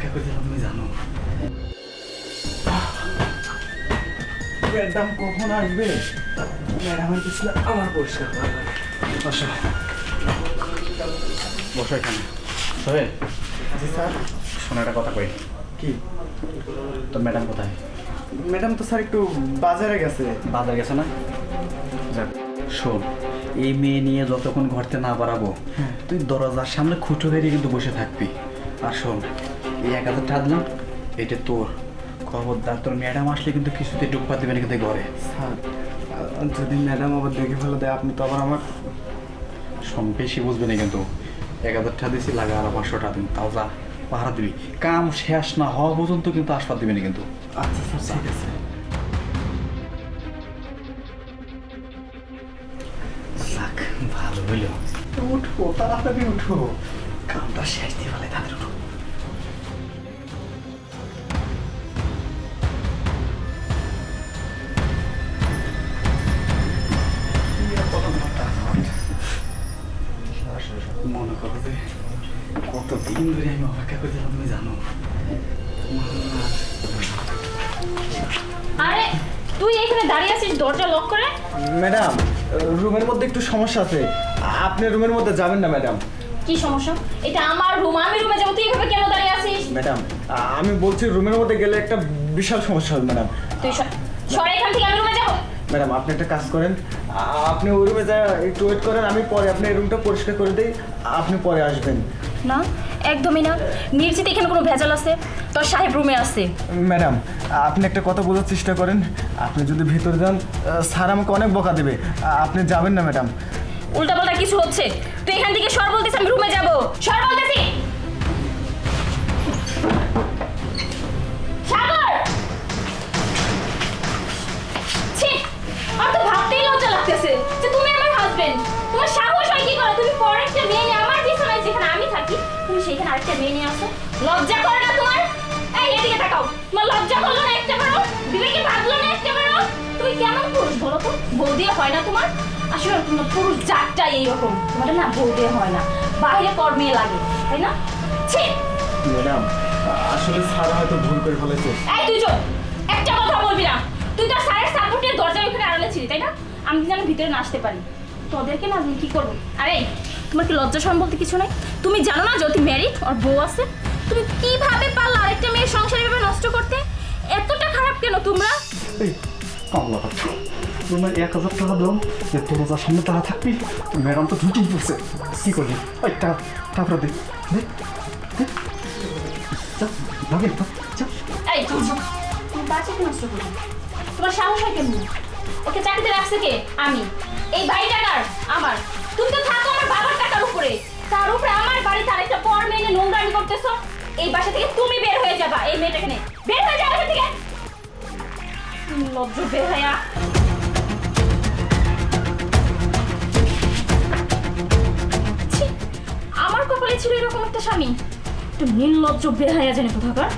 অপেক্ষা করছিলাম, তুমি জানো ম্যাডাম কখন আসবে? ম্যাডামের পিছনে আমার পরিষ্কার করা লাগে। বসো বসো এখানে। সোহেল, জি স্যার। শোনো একটা কথা কই। কি? তো ম্যাডাম কোথায়? ম্যাডাম তো স্যার একটু বাজারে গেছে। বাজার গেছে না? যাক, শোন, এই মেয়ে নিয়ে যতক্ষণ ঘরতে না বাড়াবো তুই দরজার সামনে খুঁটো বেরিয়ে কিন্তু বসে থাকবি। আর শোন, এই 1000 টাকা দিলাম, এটা তোর। খবরদার, তোর ম্যাডাম আসলে কিন্তু কিছুতে ঢুকপা দেবে না কিন্তু ঘরে। স্যার, যদি ম্যাডাম আবার দেখে ফেলে দেয় আপনি তো আবার আমার। শোন, বেশি বুঝবি না কিন্তু। 1000 টাকা দিয়েছি, লাগা আর 500 টাকা দিন, তাও যা পাহারা দিবি। কাম শেষ না হওয়া পর্যন্ত কিন্তু আসপাত দিবি না কিন্তু। আচ্ছা স্যার, ঠিক আছে। যাক, ভালো হইল। উঠো, তাড়াতাড়ি উঠো, কামটা শেষ দিয়ে ফেলে, তাড়াতাড়ি উঠো। মনে করো যে কতদিন ধরে আমি অপেক্ষা করছিলাম, তুমি জানো। আরে তুই এখানে দাঁড়িয়ে আছিস দরজা লক করে? ম্যাডাম, রুমের মধ্যে একটু সমস্যা আছে। আপনি রুমের মধ্যে যাবেন না ম্যাডাম। কি সমস্যা? এটা আমার রুম, আমি রুমে যাবো, তুই এভাবে কেন দাঁড়িয়ে আছিস? ম্যাডাম, আমি বলছি রুমের মধ্যে গেলে একটা বিশাল সমস্যা হবে ম্যাডাম। তুই সরে এখান থেকে, আমি রুমে যাবো। ম্যাডাম, আপনি একটা কাজ করেন, আপনি ওই রুমে যা একটু ওয়েট করেন, আমি পরে আপনি এই রুমটা পরিষ্কার করে দিই, আপনি পরে আসবেন। না, একদমই না। নিশ্চিত এখানে কোনো ভেজাল আছে? তোর সাহেব রুমে আছে। ম্যাডাম, আপনি একটা কথা বোঝার চেষ্টা করেন। আপনি যদি ভিতরে যান, স্যার আমাকে অনেক বকা দেবে। আপনি যাবেন না ম্যাডাম। উল্টাপাল্টা কিছু হচ্ছে। তুই এখান থেকে সর বলতেছিস, আমি রুমে যাবো। সর বলতেছি। সাগর! ছি, আমার তো ভাবতেই লজ্জা লাগতেছে যে তুমি আমার হাজবেন্ড। তোমার সাহস হয় কি করে? তুমি পরে একটা মেয়ে নিয়ে আমার বিছানায় যেখানে আমি থাকি, তুমি সেখানে আরেকটা মেয়ে নিয়ে আসো। লজ্জা করে না তোমার? এই এদিকে তাকাও। তোমার লজ্জা করলো না একটা বারো? বিবেকে ভাবলো না একটা বারো? তুমি কেমন পুরুষ বলো তো? বউ দিয়ে হয় না তোমার? আসলে তোমার পুরুষ জাতটাই এইরকম। তোমাদের না বউ দিয়ে হয় না, বাইরে কর্মে লাগে, তাই না? ছি! ম্যাডাম, আসলে স্যার হয়তো ভুল করে ফেলেছে। এই তুই চল, একটা কথা বলবি না। তুই তো স্যারের সাপোর্টের দরজায় ওখানে আড়ালে ছিলি, তাই না? আমি যেন ভিতরে না আসতে পারি, তোদেরকে না আমি কি করবো? আরে তোমার কি লজ্জা শরম বলতে কিছু নাই? তুমি জানো না যে অতি ম্যারিড, ওর বউ আছে? তুমি কিভাবে পারলা আরেকটা মেয়ের সংসার এভাবে নষ্ট করতে? এতটা খারাপ কেন তোমরা? এই পাগলা বাচ্চা, তোমার 1000 টাকা দাও, যে দরজার সামনে তারা থাকবি। ম্যাডাম তো ঢুকেই পড়ছে, কি করবি? ওই টাকা দে দে দে, যা ভাগে যা। এই তুমি বাচ্চাকে নষ্ট করবে? তোমার সাহস হয় কেমন? ওকে চাকরিতে রাখছে কে? আমি। এই বাড়িটা কার? আমার। তুমি তো থাকো আমার বাবার টাকার উপরে, তার উপরে আমার বাড়িতে আরেকটা পর মেয়ে নিয়ে নোংরামি করতেছো। এই বাসা থেকে তুমি বের হয়ে যাবা, এই মেয়েটাকে নিয়ে বের হয়ে যাবে থেকে। লজ্জ বের হইয়া। ছি, আমার কপালে ছিল এরকম একটা স্বামী। একটু নির্লজ্জ বের হইয়া জানে কোথাকার।